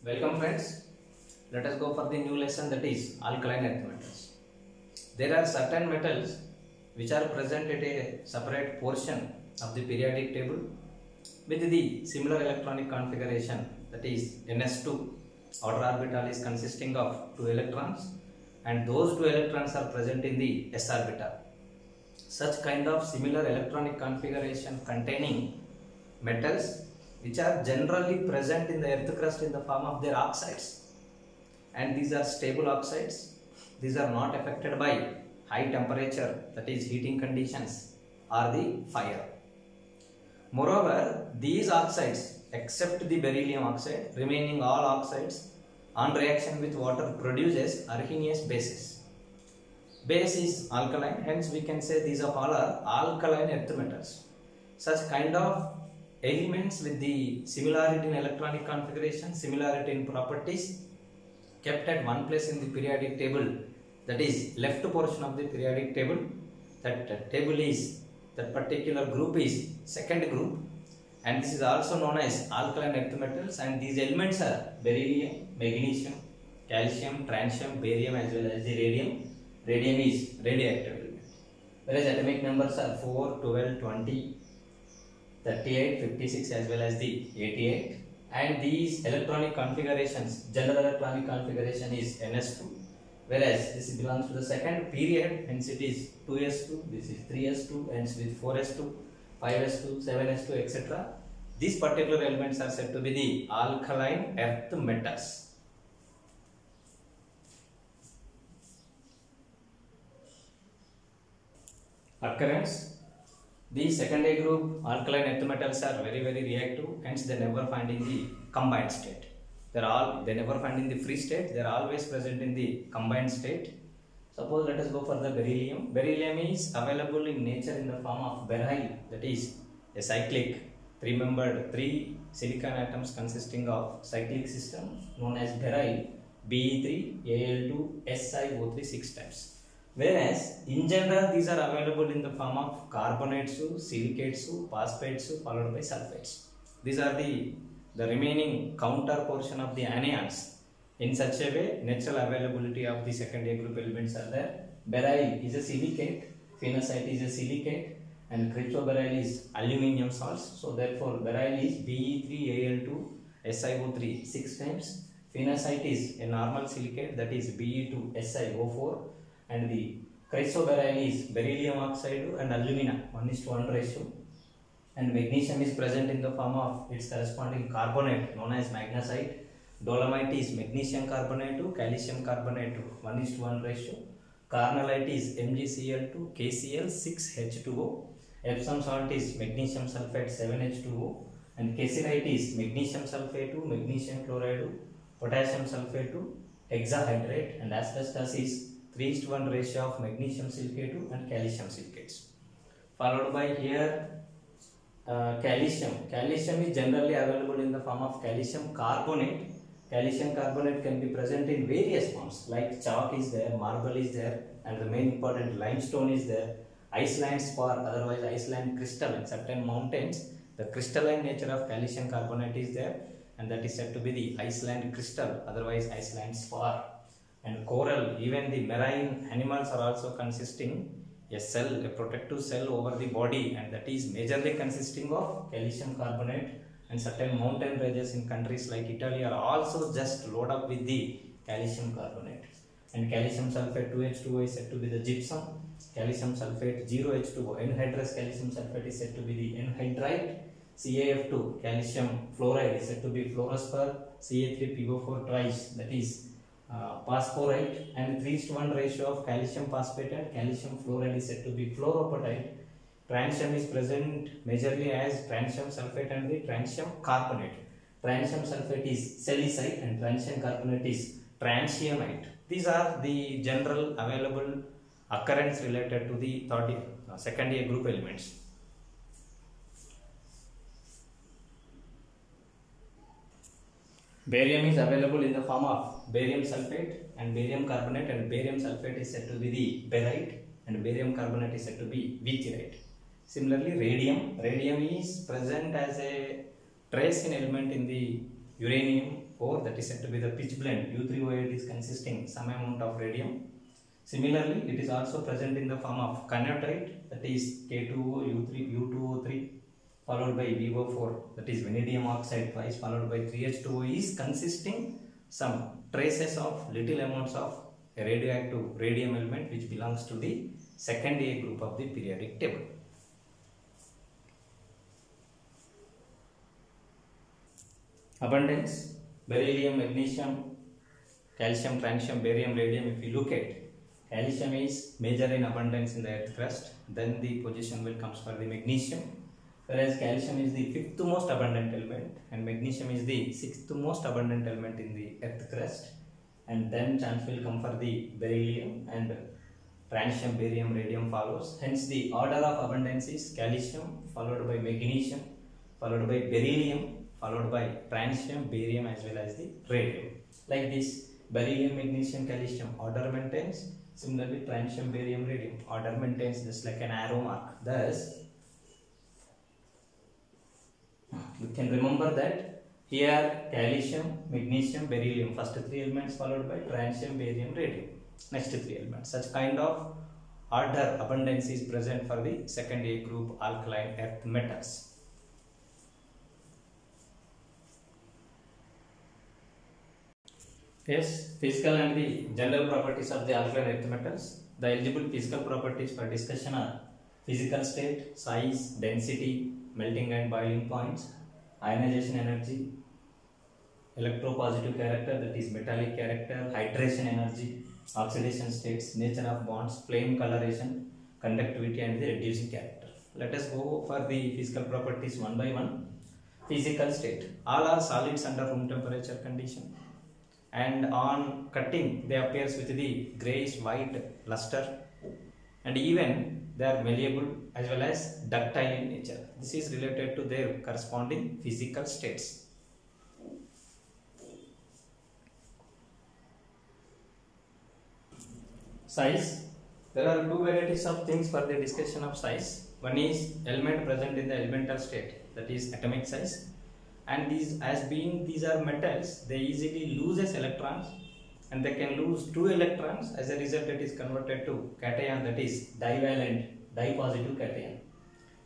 Welcome friends, let us go for the new lesson, that is alkaline earth metals. There are certain metals which are present at a separate portion of the periodic table with the similar electronic configuration, that is ns2. Outer orbital is consisting of 2 electrons and those 2 electrons are present in the s orbital. Such kind of similar electronic configuration containing metals which are generally present in the earth crust in the form of their oxides, and these are stable oxides. These are not affected by high temperature, that is heating conditions, or the fire. Moreover, these oxides, except the beryllium oxide, remaining all oxides on reaction with water produces Arrhenius bases. Base is alkaline, hence we can say these of all are alkaline earth metals. Such kind of elements with the similarity in electronic configuration, similarity in properties, kept at one place in the periodic table, that is left portion of the periodic table. That table is, that particular group is second group, and this is also known as alkaline earth metals, and these elements are beryllium, magnesium, calcium, transium, barium as well as the radium. Radium is radioactive element, whereas atomic numbers are 4, 12, 20, 38, 56 as well as the 88, and these electronic configurations, general electronic configuration is ns2, whereas this belongs to the second period, hence it is 2s2, this is 3s2, ends with 4s2, 5s2, 7s2, etc. These particular elements are said to be the alkaline earth metals. Occurrence. These secondary group alkaline earth metals are very reactive, hence they never find in the combined state. They never find in the free state, they are always present in the combined state. Suppose let us go for the beryllium. Beryllium is available in nature in the form of beryl, that is a cyclic 3-membered 3 silicon atoms consisting of cyclic system known as beryl, Be3, Al2, SiO3 6 times. Whereas in general these are available in the form of carbonates, silicates, phosphates followed by sulfates. These are the remaining counter portion of the anions. In such a way, natural availability of the secondary group elements are there. Beryl is a silicate, phenacite is a silicate, and cryptoberyl is aluminium salts. So therefore beryl is Be3Al2 SiO3 6 times. Phenacite is a normal silicate, that is Be2 SiO4, and the chrysoberyl is beryllium oxide and alumina 1:1 ratio, and magnesium is present in the form of its corresponding carbonate known as magnesite. Dolomite is magnesium carbonate to calcium carbonate 1:1 ratio. Carnallite is MgCl2 KCl 6H2O. Epsom salt is magnesium sulfate 7H2O, and cassiterite is magnesium sulfate to magnesium chloride, potassium sulfate to hexahydrate, and asbestos is 3:1 ratio of magnesium silicate and calcium silicates. Followed by here calcium. Calcium is generally available in the form of calcium carbonate. Calcium carbonate can be present in various forms, like chalk is there, marble is there, and the main important limestone is there. Iceland spar, otherwise Iceland crystal, in certain mountains the crystalline nature of calcium carbonate is there, and that is said to be the Iceland crystal, otherwise Iceland spar. And coral, even the marine animals are also consisting a cell, a protective cell over the body, and that is majorly consisting of calcium carbonate. And certain mountain ranges in countries like Italy are also just loaded up with the calcium carbonate. And calcium sulfate 2H2O is said to be the gypsum. Calcium sulfate 0H2O, anhydrous calcium sulfate is said to be the anhydrite. CaF2, calcium fluoride, is said to be fluorospar. Ca3PO4 twice, that is phosphorite, and 3:1 ratio of calcium phosphate and calcium fluoride is said to be fluoropatite. Transium is present majorly as transium sulfate and the transium carbonate. Transium sulfate is silicite and transium carbonate is transiemite. These are the general available occurrence related to the secondary group elements. Barium is available in the form of barium sulfate and barium carbonate, and barium sulfate is said to be the barite and barium carbonate is said to be witherite. Similarly, radium is present as a trace in element in the uranium ore, that is said to be the pitch blend. U3O8 is consisting some amount of radium. Similarly, it is also present in the form of carnotite, that is K2O, U2O3 followed by VO4, that is vanadium oxide twice followed by 3H2O, is consisting some traces of little amounts of a radioactive radium element which belongs to the second A group of the periodic table. Abundance: beryllium, magnesium, calcium, francium, barium, radium. If you look at, calcium is major in abundance in the earth crust, then the position will comes for the magnesium, whereas calcium is the 5th most abundant element and magnesium is the 6th most abundant element in the earth crust, and then chance will come for the beryllium, and francium, barium, radium follows. Hence the order of abundance is calcium followed by magnesium followed by beryllium followed by francium, barium as well as the radium. Like this, beryllium, magnesium, calcium order maintains. Similarly, francium, barium, radium order maintains just like an arrow mark. Thus, we can remember that here calcium, magnesium, beryllium, first 3 elements followed by francium, barium, radium, next 3 elements. Such kind of order abundance is present for the second A group alkaline earth metals. Yes, physical and the general properties of the alkaline earth metals. The eligible physical properties for discussion are physical state, size, density, melting and boiling points, ionization energy, electropositive character, that is metallic character, hydration energy, oxidation states, nature of bonds, flame coloration, conductivity and the reducing character. Let us go for the physical properties one by one. Physical state: all are solids under room temperature condition, and on cutting they appears with the greyish white luster, and even they are malleable as well as ductile in nature. This is related to their corresponding physical states. Size: there are 2 varieties of things for the discussion of size. One is element present in the elemental state, that is atomic size, and these, as being these are metals, they easily loses electrons and they can lose 2 electrons. As a result, it is converted to cation, that is divalent, dipositive cation.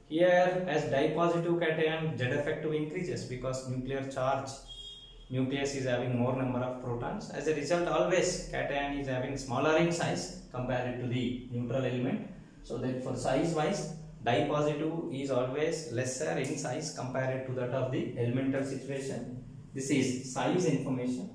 Here, as dipositive cation, Z effective increases because nuclear charge, nucleus is having more number of protons. As a result, always cation is having smaller in size compared to the neutral element. So therefore, size wise, dipositive is always lesser in size compared to that of the elemental situation. This is size information.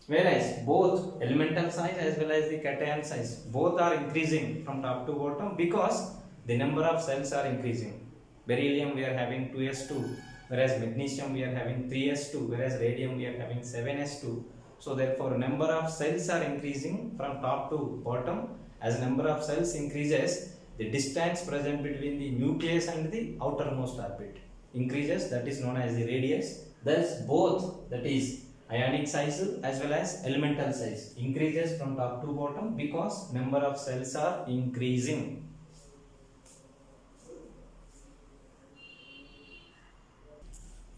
Whereas both elemental size as well as the cation size, both are increasing from top to bottom because the number of cells are increasing. Beryllium we are having 2s2, whereas magnesium we are having 3s2, whereas radium we are having 7s2. So therefore number of cells are increasing from top to bottom. As number of cells increases, the distance present between the nucleus and the outermost orbit increases, that is known as the radius. Thus both, that is ionic size as well as elemental size, increases from top to bottom because number of cells are increasing.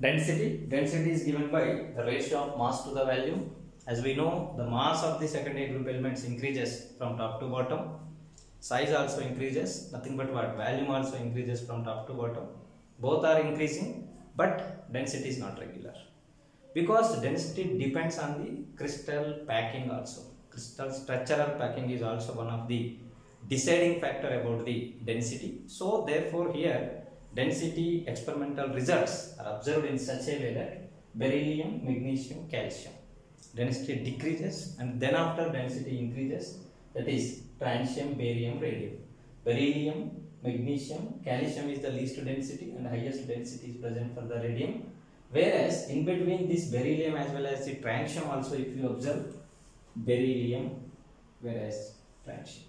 Density: density is given by the ratio of mass to the volume. As we know, the mass of the second A group elements increases from top to bottom. Size also increases, nothing but what? Volume also increases from top to bottom. Both are increasing, but density is not regular. Because density depends on the crystal packing also. Crystal structural packing is also one of the deciding factor about the density. So therefore here, density experimental results are observed in such a way that beryllium, magnesium, calcium, density decreases, and then after density increases, that is francium, barium, radium. Beryllium, magnesium, calcium is the least density and highest density is present for the radium. Whereas in between this beryllium as well as the francium also, if you observe, beryllium whereas francium.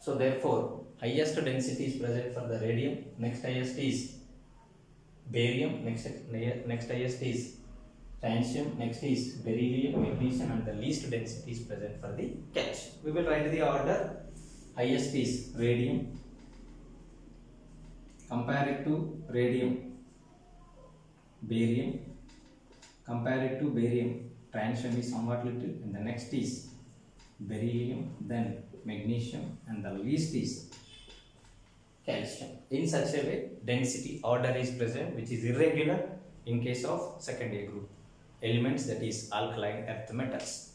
So therefore highest density is present for the radium, next highest is barium, next highest is francium, next is beryllium, magnesium, and the least density is present for the calcium. We will write the order. Highest is radium, compare it to radium, barium. Compare it to barium, transium is somewhat little, and the next is beryllium, then magnesium, and the least is calcium. In such a way, density order is present, which is irregular in case of second A group elements, that is alkaline earth metals.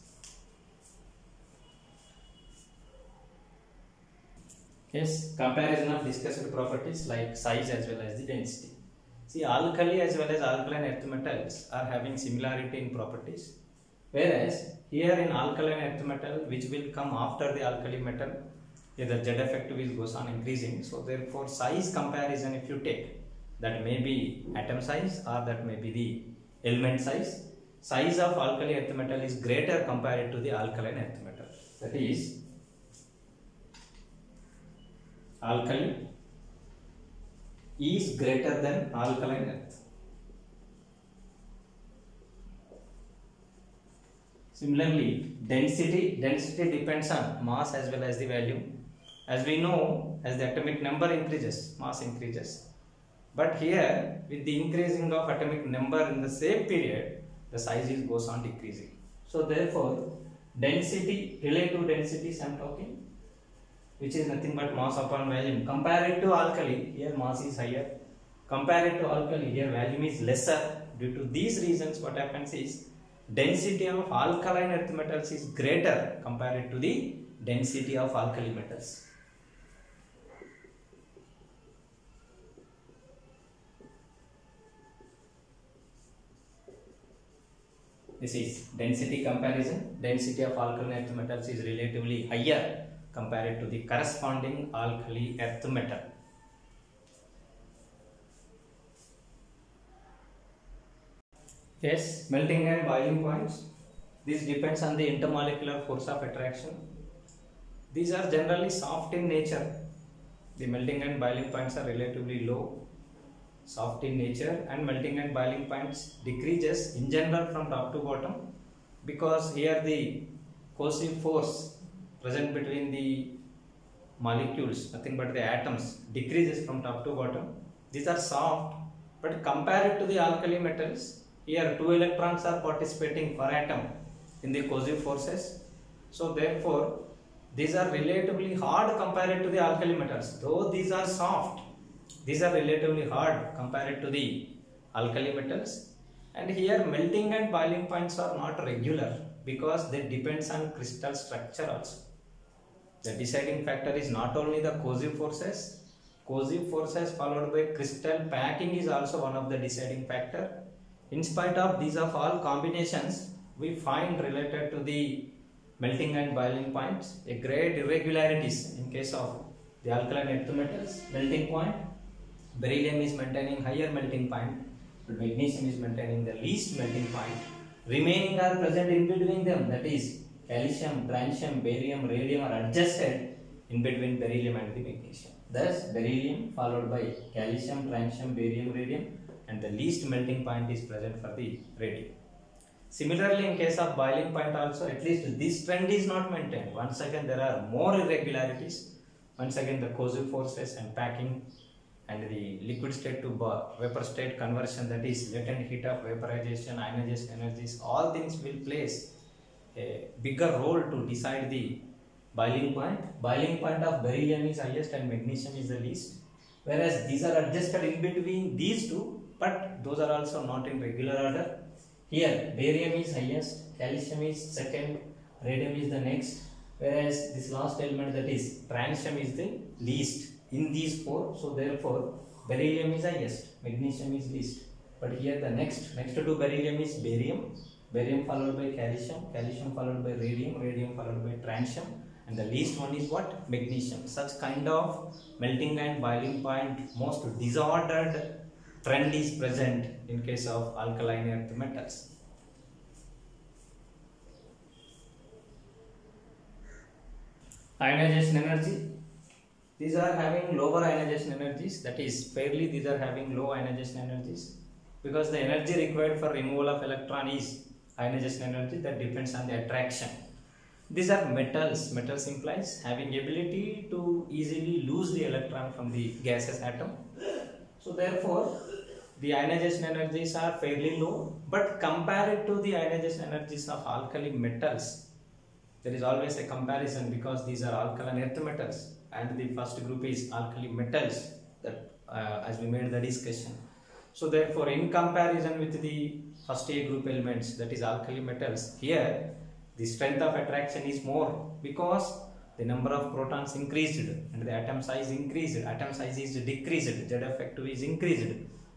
Yes, comparison of discussed properties like size as well as the density. See, alkali as well as alkaline earth metals are having similarity in properties, whereas here in alkaline earth metal, which will come after the alkali metal, the Z effective is goes on increasing. So therefore, size comparison, if you take, that may be atom size or that may be the element size. Size of alkali earth metal is greater compared to the alkaline earth metal. That is, alkali is greater than alkaline earth. Similarly, density depends on mass as well as the volume. As we know, as the atomic number increases, mass increases. But here, with the increasing of atomic number in the same period, the size goes on decreasing. So therefore, density, relative densities I am talking, which is nothing but mass upon volume. Compared to alkali, here mass is higher. Compared to alkali, here volume is lesser. Due to these reasons, what happens is, density of alkaline earth metals is greater compared to the density of alkali metals. This is density comparison. Density of alkaline earth metals is relatively higher compared to the corresponding alkali earth metal. Yes, melting and boiling points. This depends on the intermolecular force of attraction. These are generally soft in nature. The melting and boiling points are relatively low, soft in nature, and melting and boiling points decreases in general from top to bottom, because here the coercive force present between the molecules, nothing but the atoms, decreases from top to bottom. These are soft, but compared to the alkali metals, here 2 electrons are participating per atom in the coercive forces. So therefore, these are relatively hard compared to the alkali metals. Though these are soft, these are relatively hard compared to the alkali metals. And here melting and boiling points are not regular, because they depends on crystal structure also. The deciding factor is not only the coercive forces followed by crystal packing is also one of the deciding factor. In spite of these of all combinations, we find related to the melting and boiling points a great irregularities in case of the alkaline earth metals. Melting point, beryllium is maintaining higher melting point, but magnesium is maintaining the least melting point. Remaining are present in between them, that is calcium, transium, barium, radium are adjusted in between beryllium and the magnesium. Thus, beryllium followed by calcium, transium, barium, radium, and the least melting point is present for the radium. Similarly, in case of boiling point also, at least this trend is not maintained. Once again, there are more irregularities. Once again, the coercive forces and packing and the liquid state to vapor state conversion, that is latent heat of vaporization, ionization energies, all things will place a bigger role to decide the boiling point. Boiling point of beryllium is highest and magnesium is the least, whereas these are adjusted in between these two, but those are also not in regular order. Here barium is highest, calcium is second, radium is the next, whereas this last element, that is transium, is the least in these four. So therefore, beryllium is highest, magnesium is least. But here the next to beryllium is barium, barium followed by calcium, calcium followed by radium, radium followed by transium, and the least one is what? Magnesium. Such kind of melting and boiling point, most disordered trend is present in case of alkaline earth metals. Ionization energy. These are having lower ionization energies, that is fairly these are having low ionization energies, because the energy required for removal of electron is ionization energy that depends on the attraction. These are metals. Metals implies having ability to easily lose the electron from the gaseous atom. So therefore, the ionization energies are fairly low, but compared to the ionization energies of alkali metals, there is always a comparison because these are alkaline earth metals and the first group is alkali metals, that as we made the discussion. So therefore, in comparison with the first A group elements, that is alkali metals, here the strength of attraction is more because the number of protons increased and the atom size increased, atom size is decreased, Z effective is increased.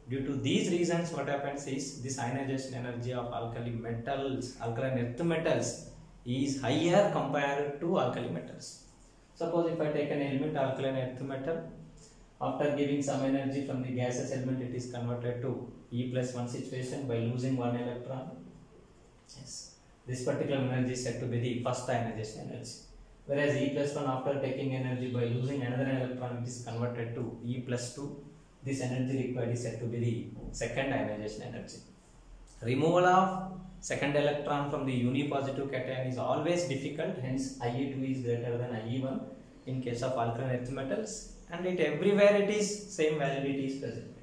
Due to these reasons, what happens is this ionization energy of alkali metals, alkaline earth metals, is higher compared to alkali metals. Suppose if I take an element alkaline earth metal, after giving some energy from the gaseous element, it is converted to E plus 1 situation by losing one electron. Yes, this particular energy is said to be the first ionization energy. Whereas E plus 1, after taking energy by losing another electron, it is converted to E plus 2. This energy required is said to be the second ionization energy. Removal of second electron from the unipositive cation is always difficult, hence IE2 is greater than IE1 in case of alkaline earth metals, and it everywhere it is same validity is present.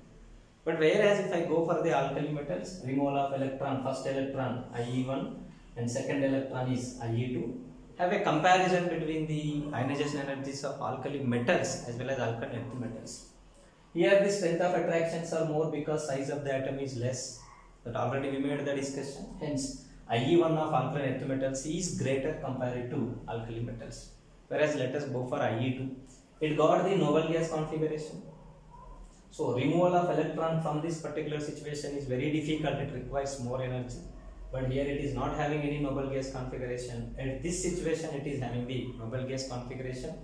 But whereas if I go for the alkali metals, removal of electron, first electron IE1 and second electron is IE2, have a comparison between the ionization energies of alkali metals as well as alkaline earth metals. Here the strength of attractions are more because size of the atom is less, that already we made the discussion, hence IE1 of alkaline earth metals is greater compared to alkali metals. Whereas let us go for IE2, it got the noble gas configuration. So removal of electron from this particular situation is very difficult, it requires more energy. But here it is not having any noble gas configuration. At this situation it is having the noble gas configuration.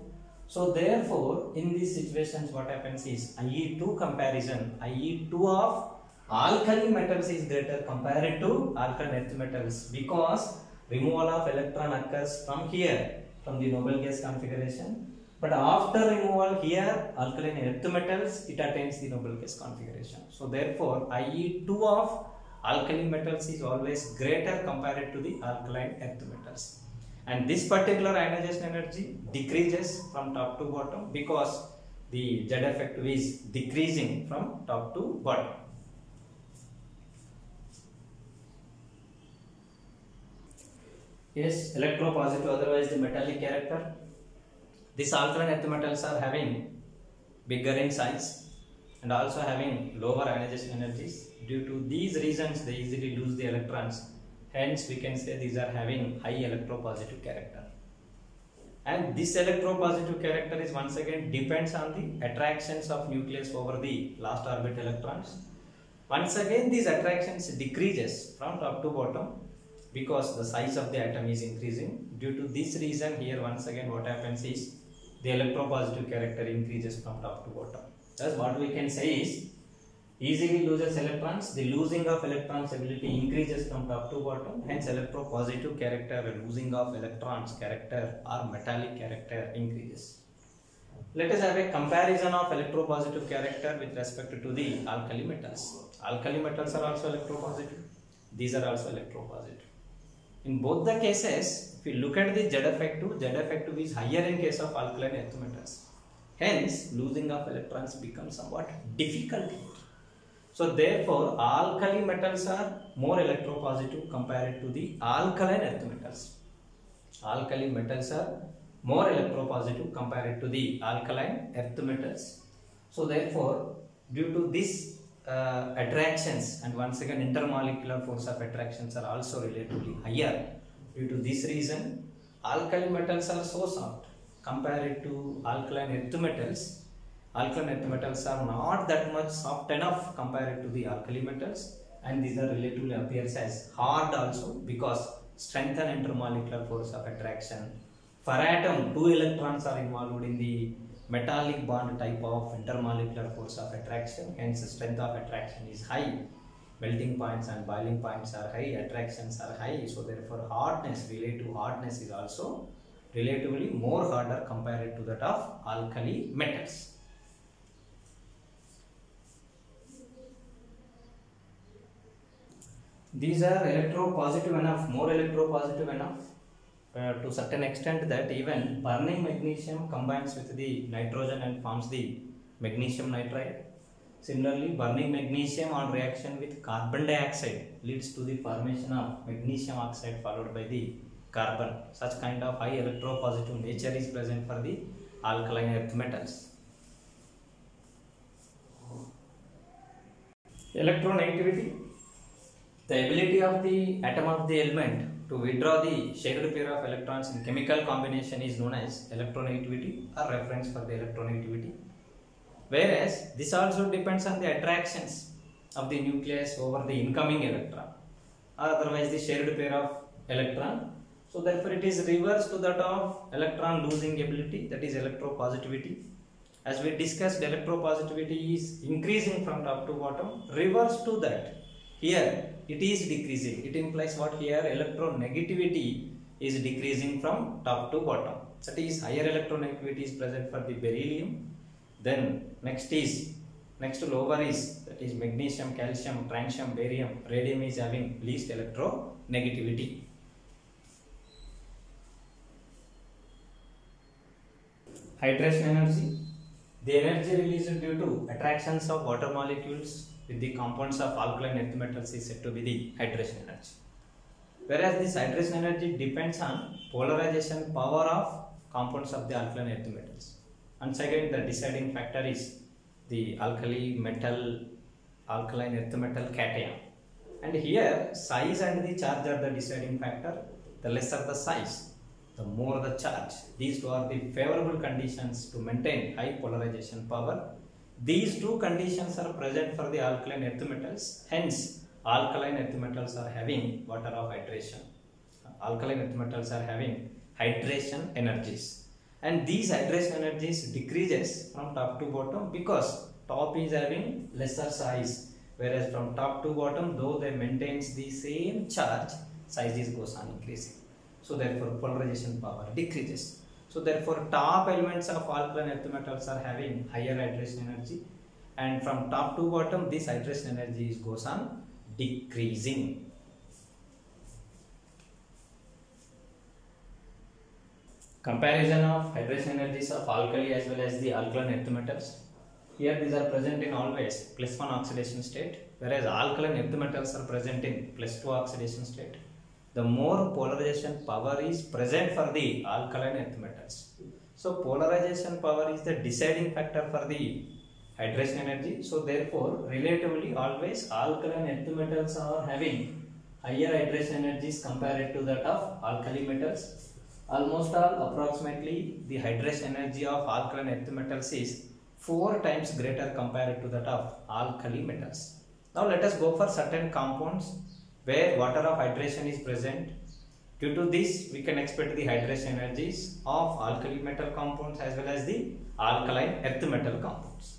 So therefore, in these situations what happens is IE2 comparison, IE2 of alkali metals is greater compared to alkaline earth metals because removal of electron occurs from here, from the noble gas configuration. But after removal here, alkaline earth metals, it attains the noble gas configuration. So therefore, IE2 of alkali metals is always greater compared to the alkaline earth metals. And this particular ionization energy decreases from top to bottom because the Z effective is decreasing from top to bottom. Yes, electropositive, otherwise the metallic character. These alkaline earth metals are having bigger in size and also having lower ionization energies. Due to these reasons, they easily lose the electrons. Hence, we can say these are having high electropositive character. And this electropositive character is once again depends on the attractions of nucleus over the last orbit electrons. Once again, these attractions decreases from top to bottom because the size of the atom is increasing. Due to this reason, here once again what happens is the electropositive character increases from top to bottom. Thus, what we can say is easily loses electrons, the losing of electrons ability increases from top to bottom, hence electropositive character, losing of electrons character or metallic character increases. Let us have a comparison of electropositive character with respect to the alkali metals. Alkali metals are also electropositive, these are also electropositive. In both the cases, if you look at the Z effective is higher in case of alkaline earth metals. Hence, losing of electrons becomes somewhat difficult. So therefore, alkali metals are more electropositive compared to the alkaline earth metals. Alkali metals are more electropositive compared to the alkaline earth metals. So therefore, due to this attractions, and once again intermolecular force of attractions are also relatively higher. Due to this reason, alkali metals are so soft compared to alkaline earth metals. Alkaline earth metals are not that much soft enough compared to the alkali metals, and these are relatively appears as hard also because strength and intermolecular force of attraction. For atom, 2 electrons are involved in the metallic bond type of intermolecular force of attraction, hence the strength of attraction is high. Melting points and boiling points are high, attractions are high, so therefore hardness, relative hardness is also relatively more harder compared to that of alkali metals. These are electropositive enough, more electropositive enough to certain extent that even burning magnesium combines with the nitrogen and forms the magnesium nitride. Similarly, burning magnesium on reaction with carbon dioxide leads to the formation of magnesium oxide followed by the carbon. Such kind of high electropositive nature is present for the alkaline earth metals. Electronegativity. The ability of the atom of the element to withdraw the shared pair of electrons in chemical combination is known as electronegativity or reference for the electronegativity. Whereas this also depends on the attractions of the nucleus over the incoming electron or otherwise the shared pair of electron. So therefore it is reverse to that of electron losing ability, that is electropositivity. As we discussed, electropositivity is increasing from top to bottom. Reverse to that, here it is decreasing. It implies what here? Electronegativity is decreasing from top to bottom. That is higher electronegativity is present for the beryllium. Then next lower is, that is magnesium, calcium, francium, barium. Radium is having least electronegativity. Hydration energy. The energy released due to attractions of water molecules with the compounds of alkaline earth metals is said to be the hydration energy. Whereas this hydration energy depends on polarization power of compounds of the alkaline earth metals. Once again, the deciding factor is the alkaline earth metal cation. And here size and the charge are the deciding factor. The lesser the size, the more the charge. These two are the favorable conditions to maintain high polarization power. These two conditions are present for the alkaline earth metals. Hence, alkaline earth metals are having water of hydration. Alkaline earth metals are having hydration energies. And these hydration energies decreases from top to bottom because top is having lesser size. Whereas from top to bottom, though they maintains the same charge, size goes on increasing. So therefore polarization power decreases. So therefore top elements of alkaline earth metals are having higher hydration energy, and from top to bottom this hydration energy goes on decreasing. Comparison of hydration energies of alkali as well as the alkaline earth metals. Here these are present in always +1 oxidation state, whereas alkaline earth metals are present in +2 oxidation state. The more polarization power is present for the alkaline earth metals. So polarization power is the deciding factor for the hydration energy. So therefore relatively always alkaline earth metals are having higher hydration energies compared to that of alkali metals. Almost all, approximately the hydration energy of alkaline earth metals is 4 times greater compared to that of alkali metals. Now let us go for certain compounds where water of hydration is present. Due to this, we can expect the hydration energies of alkali metal compounds as well as the alkaline earth metal compounds.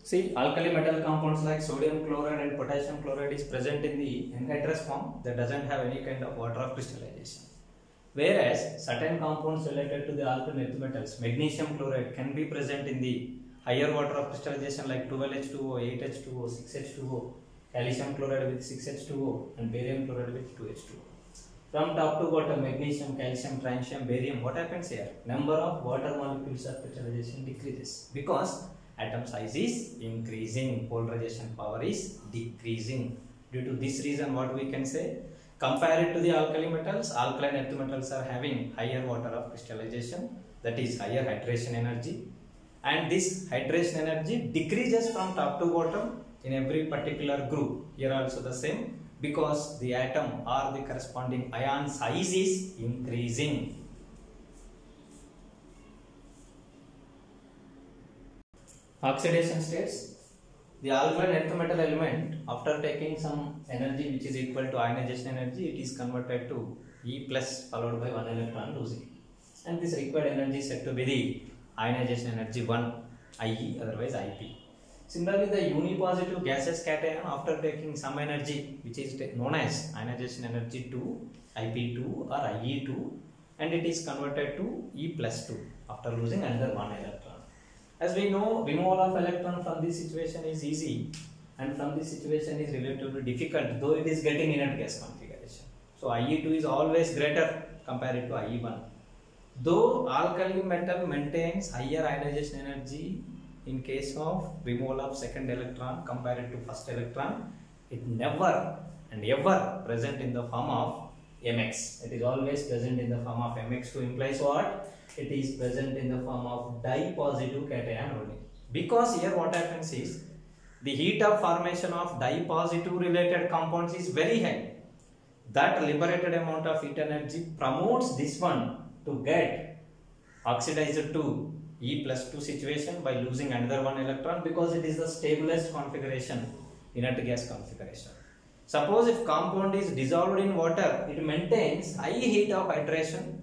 See, alkali metal compounds like sodium chloride and potassium chloride is present in the anhydrous form that doesn't have any kind of water of crystallization. Whereas certain compounds related to the alkaline earth metals, magnesium chloride can be present in the higher water of crystallization like 12H2O, 8H2O, 6H2O, calcium chloride with 6H2O and barium chloride with 2H2O. From top to bottom, magnesium, calcium, francium, barium, what happens here? Number of water molecules of crystallization decreases because atom size is increasing, polarization power is decreasing. Due to this reason, what we can say? Compared to the alkali metals, alkaline earth metals are having higher water of crystallization, that is higher hydration energy. And this hydration energy decreases from top to bottom in every particular group. Here also the same, because the atom or the corresponding ion size is increasing. Oxidation states. The alkaline earth metal element, after taking some energy which is equal to ionization energy, it is converted to E plus followed by 1 electron losing. And this required energy is said to be the ionization energy 1, IE, otherwise IP. Similarly, the unipositive gaseous cation, after taking some energy which is known as ionization energy 2, IP2 or IE2, and it is converted to E plus 2 after losing another 1 electron. As we know, removal of electron from this situation is easy and from this situation is relatively difficult, though it is getting inert gas configuration. So IE2 is always greater compared to IE1. Though alkali metal maintains higher ionization energy in case of removal of second electron compared to first electron, it never and ever present in the form of Mx. It is always present in the form of Mx2 implies what? It is present in the form of di-positive cation only. Because here what happens is, the heat of formation of di-positive related compounds is very high. That liberated amount of heat energy promotes this one to get oxidized to E plus 2 situation by losing another one electron, because it is the stablest configuration, inert gas configuration. Suppose if compound is dissolved in water, it maintains high heat of hydration.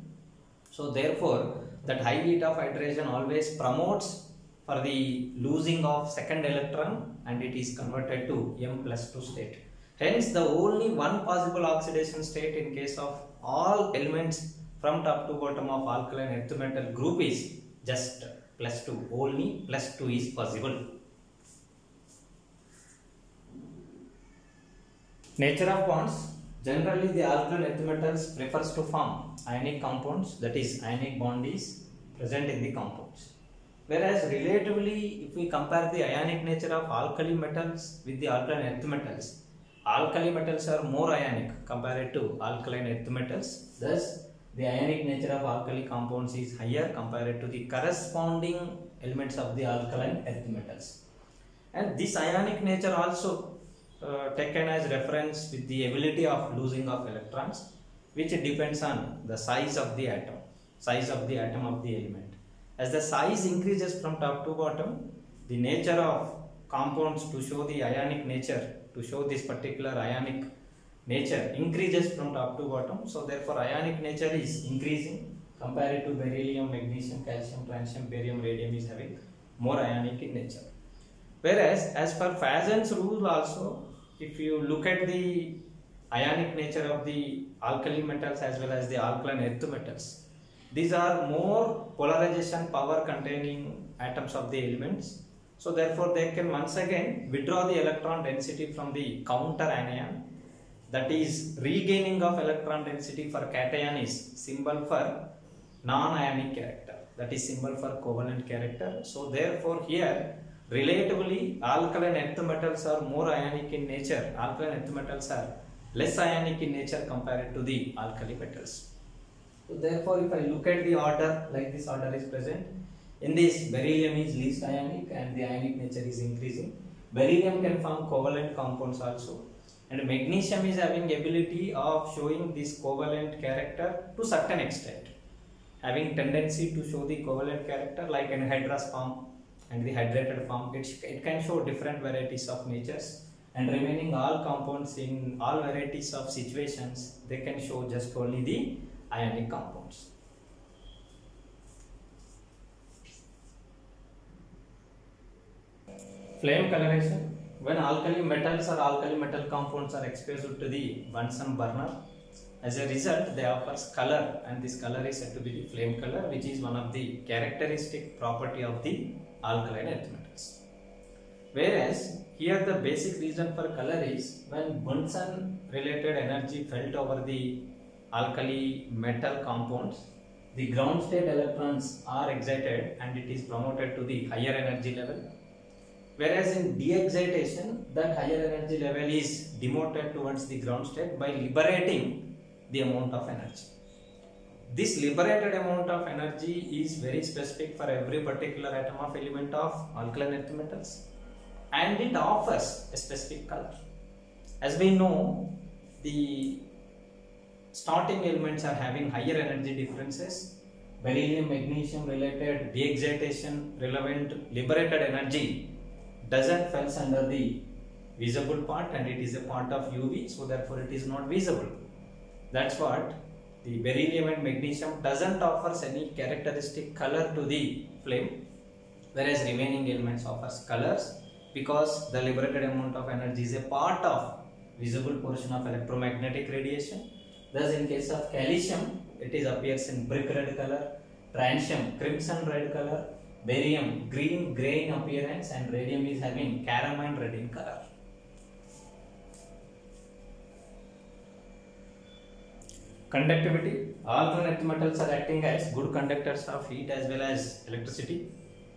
So therefore, that high heat of hydration always promotes for the losing of second electron, and it is converted to M plus 2 state. Hence, the only one possible oxidation state in case of all elements from top to bottom of alkaline earth metal group is just plus 2. Only plus 2 is possible. Nature of bonds. Generally, the alkaline earth metals prefers to form ionic compounds, that is, ionic bond is present in the compounds. Whereas, relatively, if we compare the ionic nature of alkali metals with the alkaline earth metals, alkali metals are more ionic compared to alkaline earth metals. Thus, the ionic nature of alkali compounds is higher compared to the corresponding elements of the alkaline earth metals. And this ionic nature also taken as reference with the ability of losing of electrons, which depends on the size of the atom of the element. As the size increases from top to bottom, the nature of compounds to show the ionic nature, to show this particular ionic nature increases from top to bottom. So therefore ionic nature is increasing compared to beryllium, magnesium, calcium, francium, barium, radium is having more ionic in nature. Whereas as per Fajans rule also, if you look at the ionic nature of the alkali metals as well as the alkaline earth metals, these are more polarization power containing atoms of the elements. So therefore they can once again withdraw the electron density from the counter anion. That is, regaining of electron density for cation is symbol for non-ionic character. That is symbol for covalent character. So therefore here, relatively, alkaline earth metals are more ionic in nature. Alkaline earth metals are less ionic in nature compared to the alkali metals. So therefore, if I look at the order, like this order is present, in this beryllium is least ionic and the ionic nature is increasing. Beryllium can form covalent compounds also, and magnesium is having ability of showing this covalent character to certain extent, having tendency to show the covalent character like anhydrous form and the hydrated form. It can show different varieties of natures, and remaining all compounds in all varieties of situations, they can show just only the ionic compounds. Flame coloration. When alkali metals or alkali metal compounds are exposed to the Bunsen burner, as a result they offer color, and this color is said to be the flame color, which is one of the characteristic property of the alkaline earth metals. Whereas here the basic reason for color is, when Bunsen related energy felt over the alkali metal compounds, the ground state electrons are excited and it is promoted to the higher energy level. Whereas in de-excitation, that higher energy level is demoted towards the ground state by liberating the amount of energy. This liberated amount of energy is very specific for every particular atom of element of alkaline earth metals, and it offers a specific color. As we know, the starting elements are having higher energy differences. Beryllium, magnesium related de-excitation relevant liberated energy doesn't falls under the visible part, and it is a part of UV, so therefore it is not visible. That's what the beryllium and magnesium doesn't offers any characteristic color to the flame, whereas remaining elements offers colors because the liberated amount of energy is a part of visible portion of electromagnetic radiation. Thus in case of calcium, it is appears in brick red color, francium crimson red color, barium green grey in appearance, and radium is having carmine red in color. Conductivity. Alkaline earth metals are acting as good conductors of heat as well as electricity.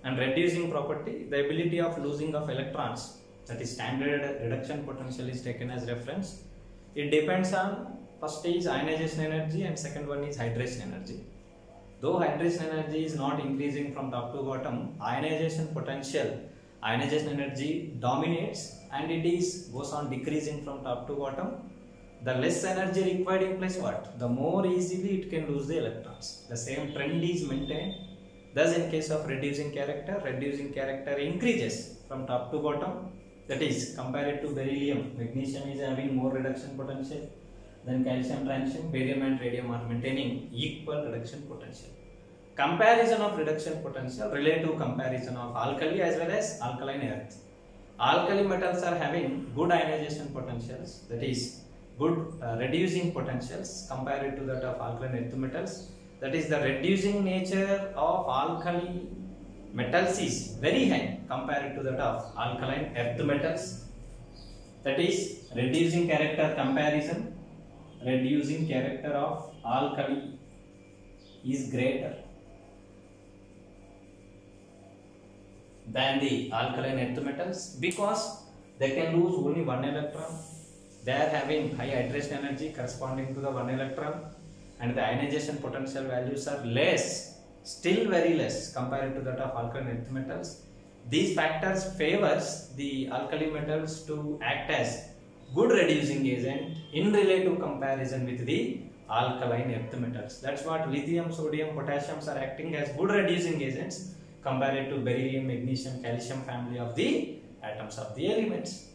And reducing property, the ability of losing of electrons, that is standard reduction potential is taken as reference. It depends on, first is ionization energy and second one is hydration energy. Though hydration energy is not increasing from top to bottom, ionization potential, ionization energy dominates and it is goes on decreasing from top to bottom. The less energy required implies what? The more easily it can lose the electrons. The same trend is maintained. Thus, in case of reducing character increases from top to bottom. That is, compared to beryllium, magnesium is having more reduction potential than calcium, transition, barium and radium are maintaining equal reduction potential. Comparison of reduction potential, relative comparison of alkali as well as alkaline earth. Alkali metals are having good ionization potentials, that is, good reducing potentials compared to that of alkaline earth metals. That is, the reducing nature of alkali metals is very high compared to that of alkaline earth metals. That is, reducing character comparison, reducing character of alkali is greater than the alkaline earth metals because they can lose only one electron. They are having high hydration energy corresponding to the one electron, and the ionization potential values are less, still very less compared to that of alkaline earth metals. These factors favors the alkali metals to act as good reducing agent in relative comparison with the alkaline earth metals. That's what lithium, sodium, potassiums are acting as good reducing agents compared to beryllium, magnesium, calcium family of the atoms of the elements.